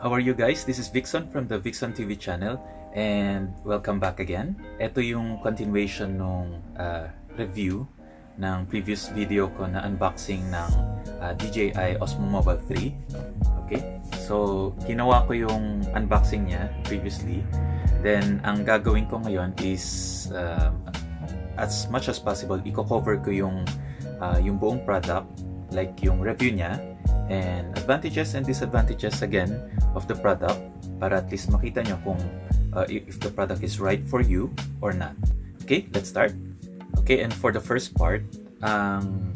How are you guys? This is Vixon from the Vixon TV channel and welcome back again. Ito yung continuation nung review ng previous video ko na unboxing ng DJI OSMO Mobile 3. Okay? So, ginawa ko yung unboxing niya previously. Then, ang gagawin ko ngayon is as much as possible, i-cover ko yung buong product, like yung review niya, and advantages and disadvantages again of the product para at least makita nyo kung if the product is right for you or not. Okay, let's start. Okay, and for the first part, ang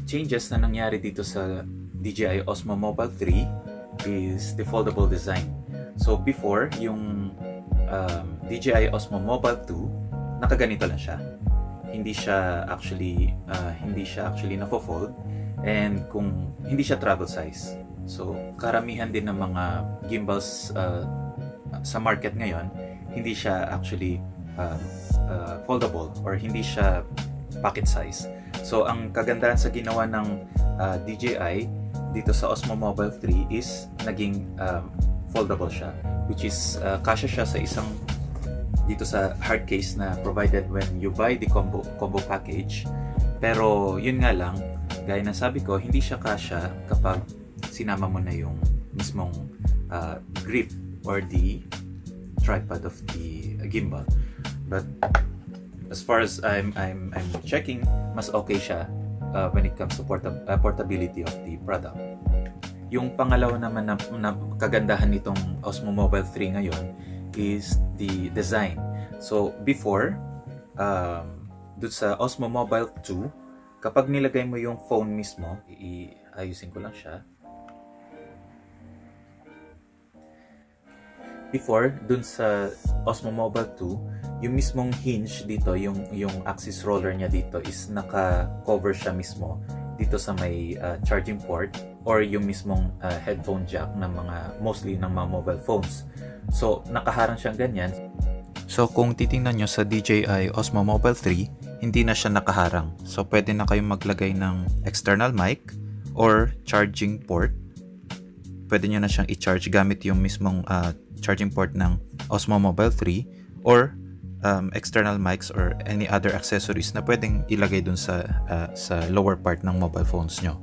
changes na nangyari dito sa DJI OSMO Mobile 3 is the foldable design. So before, yung DJI OSMO Mobile 2, nakaganito lang siya. Hindi siya actually nafo-fold, and kung hindi siya travel size. So karamihan din ng mga gimbals sa market ngayon, hindi siya actually foldable or hindi siya pocket size. So ang kagandahan sa ginawa ng DJI dito sa OSMO Mobile 3 is naging foldable siya, which is kasya siya sa isang dito sa hard case na provided when you buy the combo package. Pero yun nga lang, gaya na sabi ko, hindi siya kasya kapag sinama mo na yung mismong grip or the tripod of the gimbal. But as far as I'm checking, mas okay siya when it comes to portability of the product. Yung pangalawa naman na kagandahan nitong OSMO Mobile 3 ngayon is the design. So before, dun sa OSMO Mobile 2, kapag nilagay mo yung phone mismo, iayusin ko lang siya. Before, dun sa OSMO Mobile 2, yung mismong hinge dito, yung axis roller niya dito is naka-cover siya mismo dito sa may charging port or yung mismong headphone jack ng mostly ng mga mobile phones. So, nakaharang siyang ganyan. So, kung titingnan nyo sa DJI OSMO Mobile 3, hindi na siya nakaharang. So, pwede na kayong maglagay ng external mic or charging port. Pwede nyo na siyang i-charge gamit yung mismong charging port ng OSMO Mobile 3 or external mics or any other accessories na pwedeng ilagay dun sa lower part ng mobile phones nyo.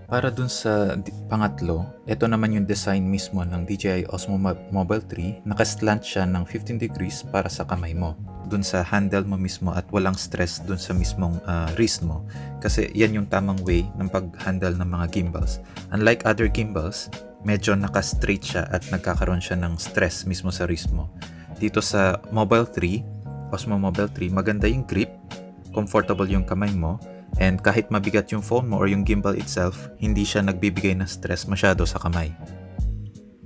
Para dun sa pangatlo, ito naman yung design mismo ng DJI OSMO Mobile 3. Naka-slant siya ng 15 degrees para sa kamay mo. Dun sa handle mo mismo at walang stress dun sa mismong wrist mo. Kasi yan yung tamang way ng pag-handle ng mga gimbals. Unlike other gimbals, medyo naka-straight siya at nagkakaroon siya ng stress mismo sa wrist mo. Dito sa Mobile 3, OSMO Mobile 3, maganda yung grip, comfortable yung kamay mo, and kahit mabigat yung phone mo or yung gimbal itself, hindi siya nagbibigay ng stress masyado sa kamay.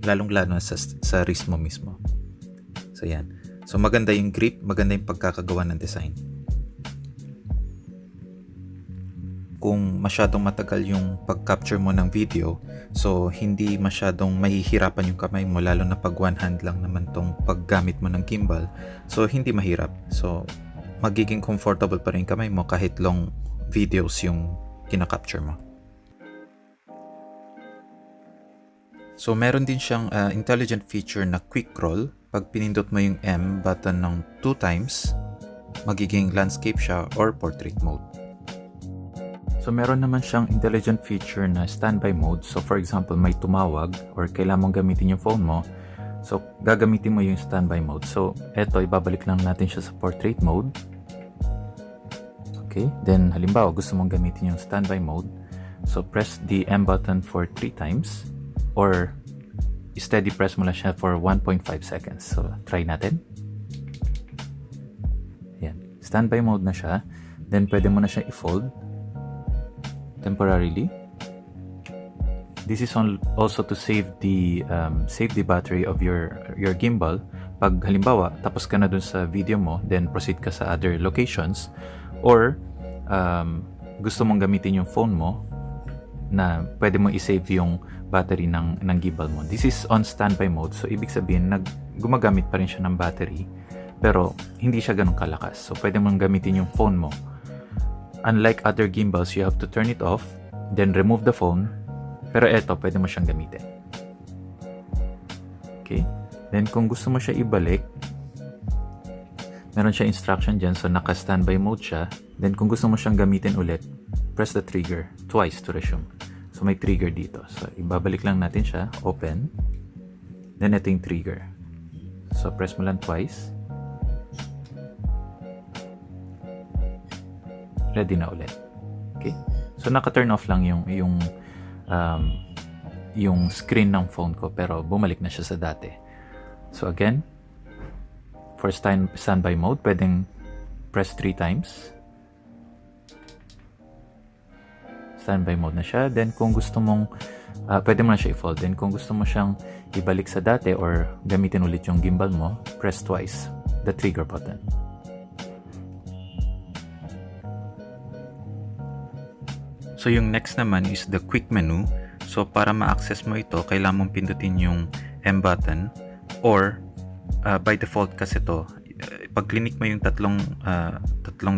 Lalong-lalo sa wrist mo mismo. So yan. So maganda yung grip, maganda yung pagkakagawa ng design. Kung masyadong matagal yung pag-capture mo ng video, so hindi masyadong mahihirapan yung kamay mo, lalo na pag one hand lang naman tong paggamit mo ng gimbal. So hindi mahirap. So magiging comfortable pa rin kamay mo kahit long videos yung kinakapture mo. So meron din siyang intelligent feature na quick roll. Pag pinindot mo yung M button ng 2 times, magiging landscape siya or portrait mode. So meron naman siyang intelligent feature na standby mode. So for example, may tumawag or kailangan mong gamitin yung phone mo, so gagamitin mo yung standby mode. So eto, ibabalik lang natin siya sa portrait mode. Okay, then halimbawa gusto mong gamitin yung standby mode, so press the M button for 3 times or steady press mo lang siya for 1.5 seconds. So try natin. Yan, standby mode na siya. Then pwede mo na siya i-fold temporarily. This is also to save the battery of your gimbal. Pag halimbawa tapos ka na dun sa video mo, then proceed ka sa other locations, or gusto mong gamitin yung phone mo, na pwede mo i-save yung battery ng gimbal mo. This is on standby mode. So ibig sabihin, gumagamit pa rin siya ng battery, pero hindi siya ganun kalakas. So pwede mong gamitin yung phone mo unlike other gimbals, you have to turn it off, then remove the phone. Pero eto, pwede mo siyang gamitin. Okay? Then kung gusto mo siya ibalik, meron siya instruction dyan, so naka-standby mode siya. Then kung gusto mo siyang gamitin ulit, press the trigger twice to resume. So may trigger dito. So ibabalik lang natin siya, open. Then ito yung trigger. So press mo lang twice. Ready na ulit. Okay? So naka-turn off lang yung screen ng phone ko, pero bumalik na siya sa dati. So again, for standby mode, pwedeng press 3 times. Standby mode na siya. Then kung gusto mong pwede mo na siya i-fold. Then kung gusto mo siyang ibalik sa dati or gamitin ulit yung gimbal mo, press twice the trigger button. So yung next naman is the quick menu. So para ma-access mo ito, kailangan mong pindutin yung M button, or by default kasi ito, pag click mo yung tatlong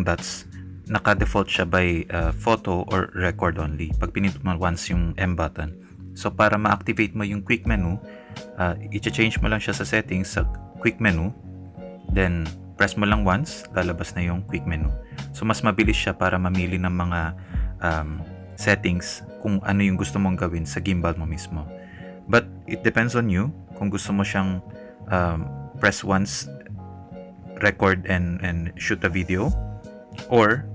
dots, naka-default siya by photo or record only. Pag pinindot mo once yung M button. So para ma-activate mo yung quick menu, i-change mo lang siya sa settings sa quick menu, then press mo lang once, lalabas na yung quick menu. So mas mabilis siya para mamili ng mga settings kung ano yung gusto mong gawin sa gimbal mo mismo. But it depends on you kung gusto mo siyang press once, record and shoot a video, or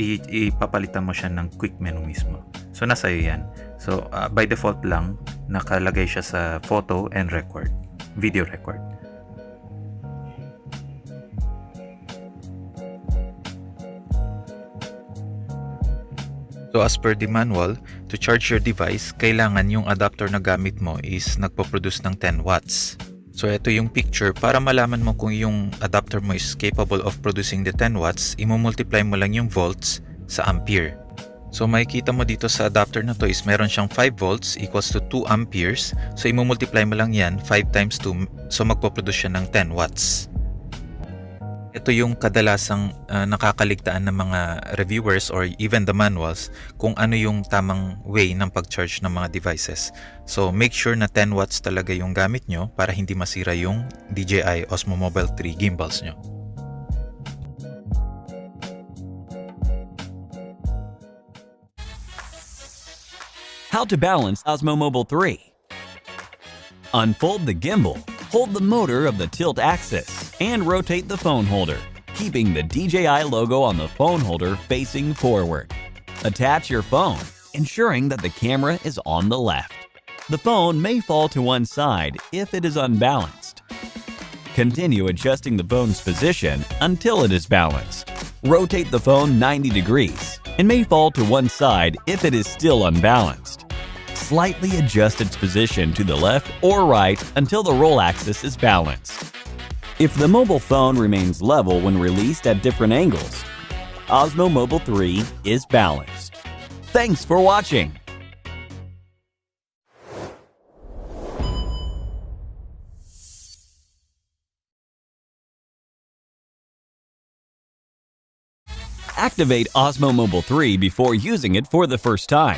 ipapalitan mo siya ng quick menu mismo. So nasa iyo yan. So by default lang nakalagay siya sa photo and record, video record. So as per the manual, to charge your device, kailangan yung adapter na gamit mo is nagpo-produce ng 10 watts. So ito yung picture. Para malaman mo kung yung adapter mo is capable of producing the 10 watts, imo-multiply mo lang yung volts sa ampere. So makikita mo dito sa adapter na to is meron siyang 5 volts equals to 2 amperes. So imo-multiply mo lang yan 5 times 2, so magpo-produce siya ng 10 watts. Ito yung kadalasang nakakaligtaan ng mga reviewers or even the manuals kung ano yung tamang way ng pag-charge ng mga devices. So make sure na 10 watts talaga yung gamit nyo para hindi masira yung DJI OSMO Mobile 3 gimbals nyo. How to balance Osmo Mobile 3. Unfold the gimbal, hold the motor of the tilt axis, and rotate the phone holder, keeping the DJI logo on the phone holder facing forward. Attach your phone, ensuring that the camera is on the left. The phone may fall to one side if it is unbalanced. Continue adjusting the phone's position until it is balanced. Rotate the phone 90 degrees and may fall to one side if it is still unbalanced. Slightly adjust its position to the left or right until the roll axis is balanced. If the mobile phone remains level when released at different angles, Osmo Mobile 3 is balanced. Thanks for watching! Activate Osmo Mobile 3 before using it for the first time.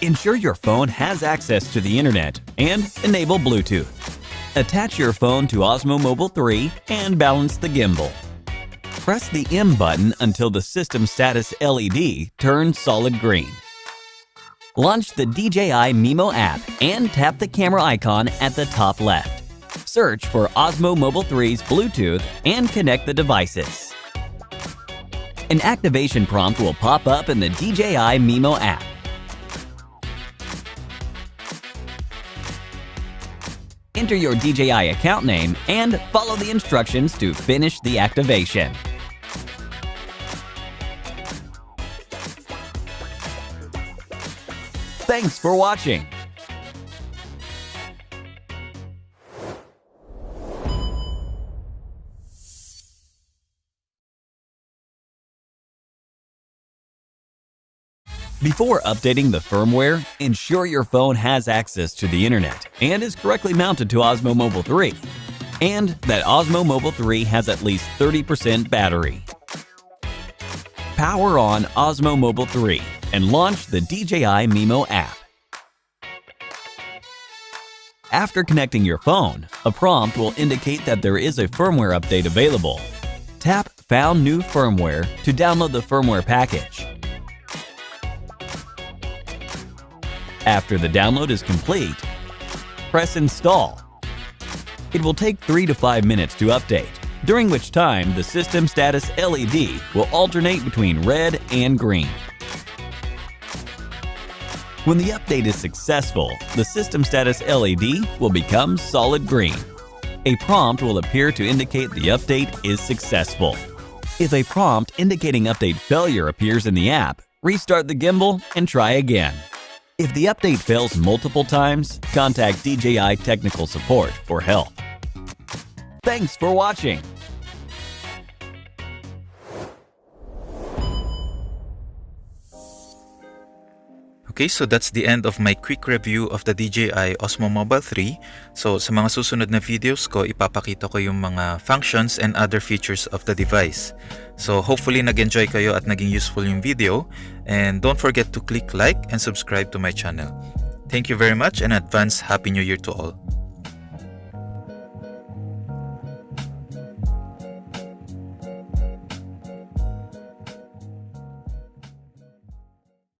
Ensure your phone has access to the internet and enable Bluetooth. Attach your phone to Osmo Mobile 3 and balance the gimbal. Press the M button until the system status LED turns solid green. Launch the DJI Mimo app and tap the camera icon at the top left. Search for Osmo Mobile 3's Bluetooth and connect the devices. An activation prompt will pop up in the DJI Mimo app. Enter your DJI account name and follow the instructions to finish the activation. Thanks for watching. Before updating the firmware, ensure your phone has access to the internet and is correctly mounted to Osmo Mobile 3, and that Osmo Mobile 3 has at least 30% battery. Power on Osmo Mobile 3 and launch the DJI Mimo app. After connecting your phone, a prompt will indicate that there is a firmware update available. Tap Found New Firmware to download the firmware package. After the download is complete, press Install. It will take 3 to 5 minutes to update, during which time the system status LED will alternate between red and green. When the update is successful, the system status LED will become solid green. A prompt will appear to indicate the update is successful. If a prompt indicating update failure appears in the app, restart the gimbal and try again. If the update fails multiple times, contact DJI technical support for help. Thanks for watching! Okay, so that's the end of my quick review of the DJI OSMO Mobile 3. So sa mga susunod na videos ko, ipapakita ko yung mga functions and other features of the device. So hopefully nag-enjoy kayo at naging useful yung video. And don't forget to click like and subscribe to my channel. Thank you very much and advance Happy New Year to all.